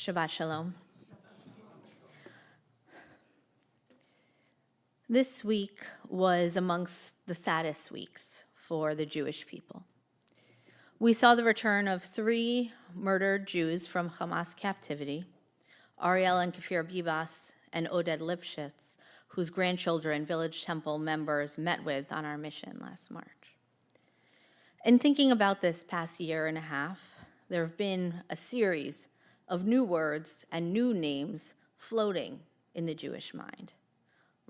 Shabbat Shalom. This week was amongst the saddest weeks for the Jewish people. We saw the return of 3 murdered Jews from Hamas captivity, Ariel and Kfir Bibas and Oded Lipschitz, whose grandchildren Village Temple members met with on our mission last March. In thinking about this past year and a half, there have been a series of new words and new names floating in the Jewish mind.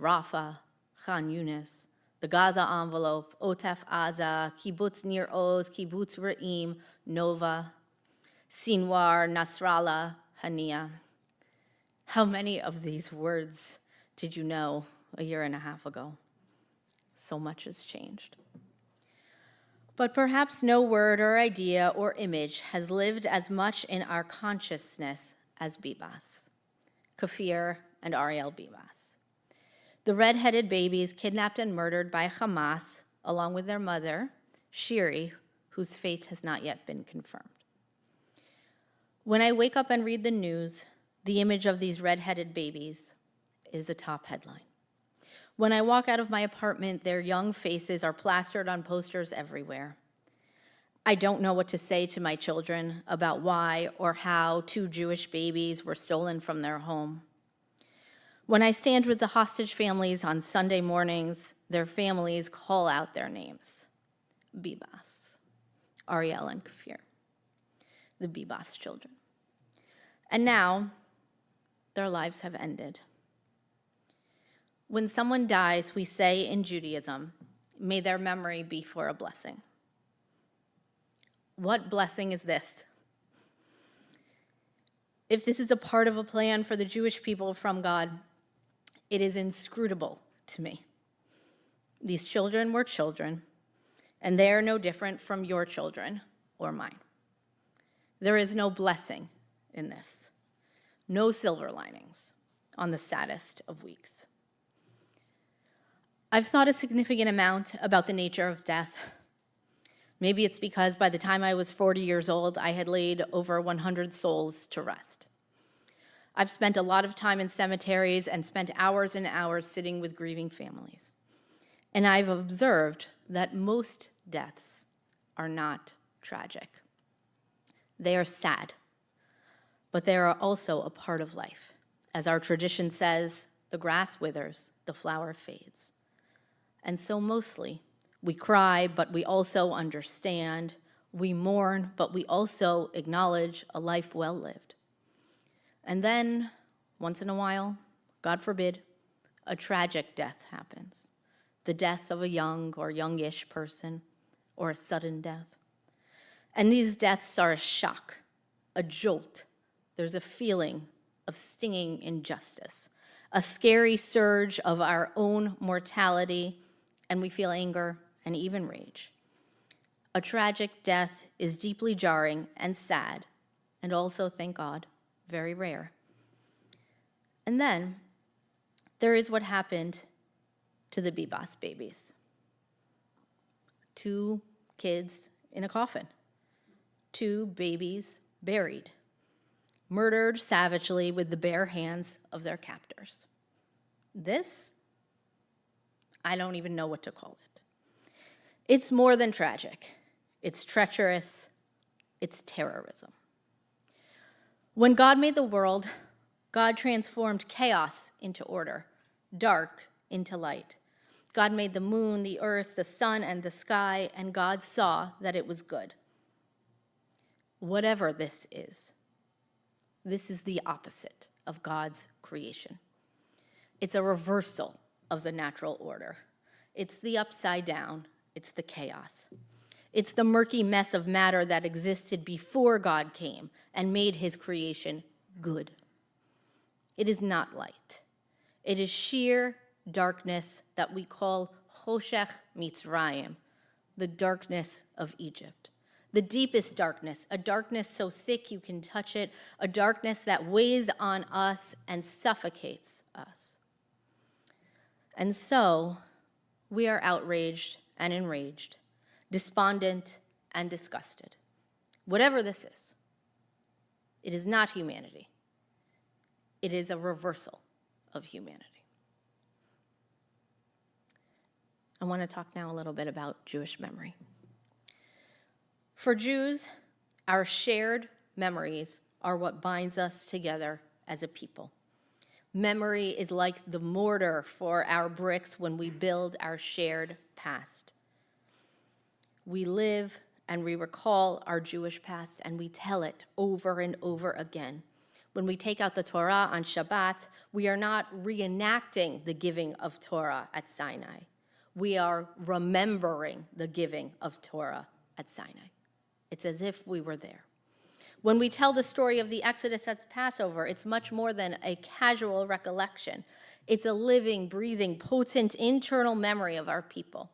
Rafah, Khan Yunis, the Gaza envelope, Otef Aza, Kibbutz Nir Oz, Kibbutz Re'im, Nova, Sinwar, Nasrallah, Hania. How many of these words did you know a year and a half ago? So much has changed. But perhaps no word or idea or image has lived as much in our consciousness as Bibas, Kfir and Ariel Bibas. The red-headed babies kidnapped and murdered by Hamas, along with their mother, Shiri, whose fate has not yet been confirmed. When I wake up and read the news, the image of these red-headed babies is a top headline. When I walk out of my apartment, their young faces are plastered on posters everywhere. I don't know what to say to my children about why or how 2 Jewish babies were stolen from their home. When I stand with the hostage families on Sunday mornings, their families call out their names. Bibas, Ariel and Kfir, the Bibas children. And now, their lives have ended. When someone dies, we say in Judaism, may their memory be for a blessing. What blessing is this? If this is a part of a plan for the Jewish people from God, it is inscrutable to me. These children were children, and they are no different from your children or mine. There is no blessing in this, no silver linings on the saddest of weeks. I've thought a significant amount about the nature of death. Maybe it's because by the time I was 40 years old, I had laid over 100 souls to rest. I've spent a lot of time in cemeteries and spent hours and hours sitting with grieving families. And I've observed that most deaths are not tragic. They are sad, but they are also a part of life. As our tradition says, the grass withers, the flower fades. And so mostly, we cry, but we also understand. We mourn, but we also acknowledge a life well lived. And then, once in a while, God forbid, a tragic death happens. The death of a young or youngish person, or a sudden death. And these deaths are a shock, a jolt. There's a feeling of stinging injustice, a scary surge of our own mortality, and we feel anger and even rage. A tragic death is deeply jarring and sad, and also, thank God, very rare. And then there is what happened to the Bibas babies. 2 kids in a coffin, 2 babies buried, murdered savagely with the bare hands of their captors. This, I don't even know what to call it. It's more than tragic. It's treacherous. It's terrorism. When God made the world, God transformed chaos into order, dark into light. God made the moon, the earth, the sun, and the sky, and God saw that it was good. Whatever this is the opposite of God's creation. It's a reversal of the natural order. It's the upside down. It's the chaos. It's the murky mess of matter that existed before God came and made his creation good. It is not light. It is sheer darkness that we call Choshech Mitzrayim, the darkness of Egypt. The deepest darkness, a darkness so thick you can touch it, a darkness that weighs on us and suffocates us. And so, we are outraged and enraged, despondent and disgusted. Whatever this is, it is not humanity. It is a reversal of humanity. I want to talk now a little bit about Jewish memory. For Jews, our shared memories are what binds us together as a people. Memory is like the mortar for our bricks when we build our shared past. We live and we recall our Jewish past, and we tell it over and over again. When we take out the Torah on Shabbat, we are not reenacting the giving of Torah at Sinai. We are remembering the giving of Torah at Sinai. It's as if we were there. When we tell the story of the Exodus at Passover, it's much more than a casual recollection. It's a living, breathing, potent internal memory of our people.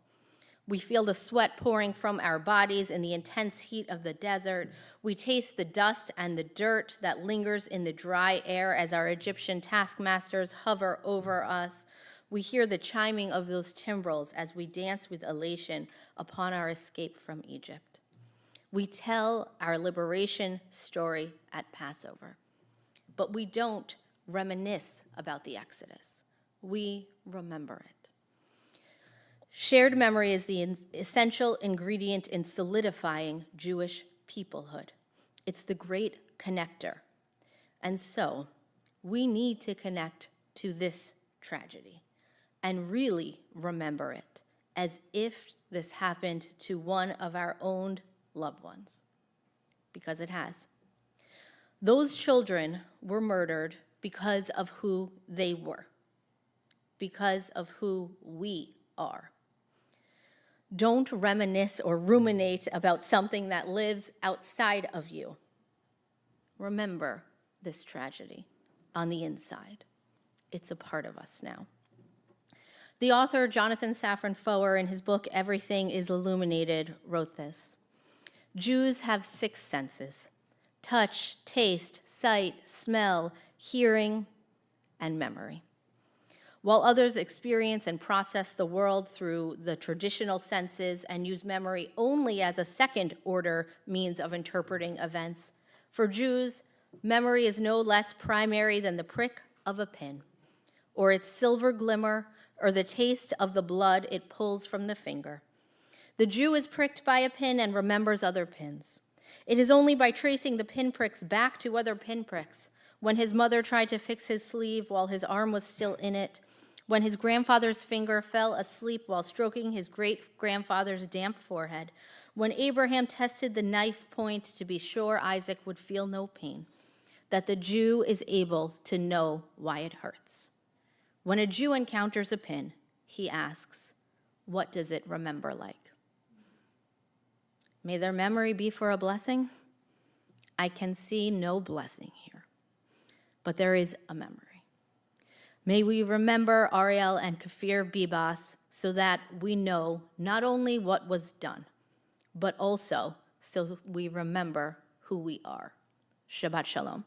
We feel the sweat pouring from our bodies in the intense heat of the desert. We taste the dust and the dirt that lingers in the dry air as our Egyptian taskmasters hover over us. We hear the chiming of those timbrels as we dance with elation upon our escape from Egypt. We tell our liberation story at Passover, but we don't reminisce about the Exodus. We remember it. Shared memory is the essential ingredient in solidifying Jewish peoplehood. It's the great connector. And so we need to connect to this tragedy and really remember it as if this happened to one of our own loved ones, because it has. Those children were murdered because of who they were, because of who we are. Don't reminisce or ruminate about something that lives outside of you. Remember this tragedy on the inside. It's a part of us now. The author, Jonathan Safran Foer, in his book, Everything is Illuminated, wrote this: Jews have 6 senses: touch, taste, sight, smell, hearing, and memory. While others experience and process the world through the traditional senses and use memory only as a second-order means of interpreting events, for Jews, memory is no less primary than the prick of a pin, or its silver glimmer, or the taste of the blood it pulls from the finger. The Jew is pricked by a pin and remembers other pins. It is only by tracing the pinpricks back to other pinpricks, when his mother tried to fix his sleeve while his arm was still in it, when his grandfather's finger fell asleep while stroking his great-grandfather's damp forehead, when Abraham tested the knife point to be sure Isaac would feel no pain, that the Jew is able to know why it hurts. When a Jew encounters a pin, he asks, what does it remember like? May their memory be for a blessing. I can see no blessing here, but there is a memory. May we remember Ariel and Kfir Bibas so that we know not only what was done, but also so we remember who we are. Shabbat Shalom.